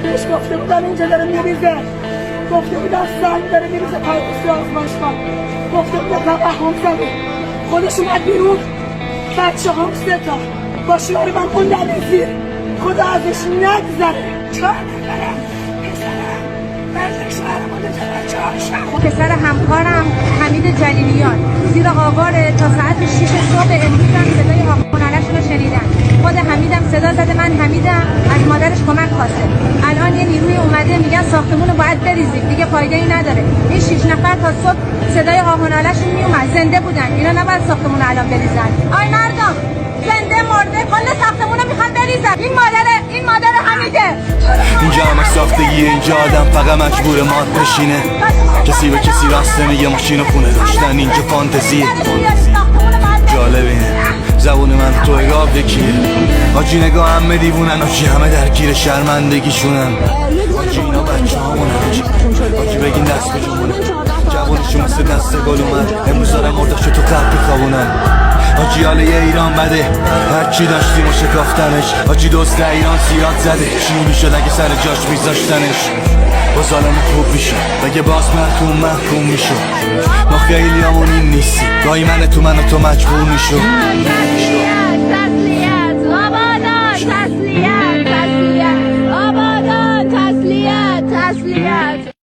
بهش گفته بودم اینجا داره میریزه، گفته بودم سنگ داره میریزه پای دوست آزمایشگاه، گفته بودم توهم زده. خودش اومد بیرون، بچه هم 3 تا با شوهر من خوندن زیر. خدا ازش نگذره. چهار نفره پسرم مرد شوهرمون پسر همکارم حمید جلیلیان زیر آواره تا ساعت 6 صبح. امروز هم صدای هاخونالشون رو شنیدن. خود حمیدم صدا زده من حمیدم، از مادرش کمک خواسته. الان یه نیروی اومده میگن ساختمون رو باید بریزیم، دیگه فایده ای نداره. این 6 نفر تا صبح صدای هاخونالشون میومد، زنده بودن. اینا نباید ساختمون رو الان بریزن. آی مردم، زنده مرده کل ساختمون رو میخواد بریزن. این مادر حمیده. اینجا همه ساختگیه، اینجا آدم فقط مجبور ماد بشینه. کسی به کسی راست نمیگه، ماشین و خونه داشتن اینجا فانتزیه. جالب اینه زبون من تو اگاب یکیه. آجی نگاه همه دیوونن، آجی همه درگیر شرمندگیشونن. آجی اینا بچه همونن، آجی بگین دست به جمونه. جوانشون مثل دست گل اومد، امروز دارم مرداشو تو قبل خوابونن. آجی حاله یه ایران بده، هرچی داشتیم و شکافتنش. آجی دوست ایران سیاد زده، چی میشد اگه سر جاش میذاشتنش. باز عالم خوب میشه، بگه باز محکوم میشه. ما خیلی همون این نیستی، گاهی من تو مجبور میشو.